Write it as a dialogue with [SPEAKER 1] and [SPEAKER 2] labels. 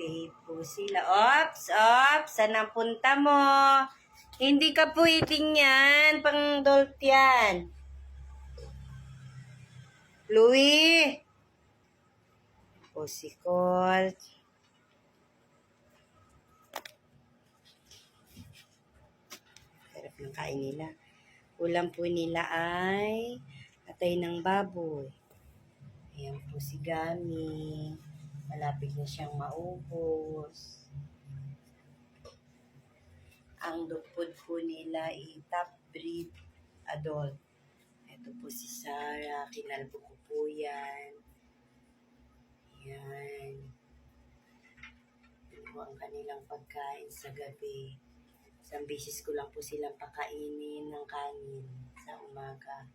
[SPEAKER 1] Play po sila. Ops, ops, saan ang punta mo? Hindi ka pwedeng yan. Pang dolt yan. Louie. Po si Colt. Sarap ng kain nila. Ulam po nila ay atay ng baboy. Ayan po si Gami. Malapit na siyang maubos. Ang dog food po nila ay top breed adult. Ito po si Sarah. Kinalbo ko po yan. Yan. Ito po ang kanilang pagkain sa gabi. Isang beses ko lang po silang pakainin ng kanin sa umaga.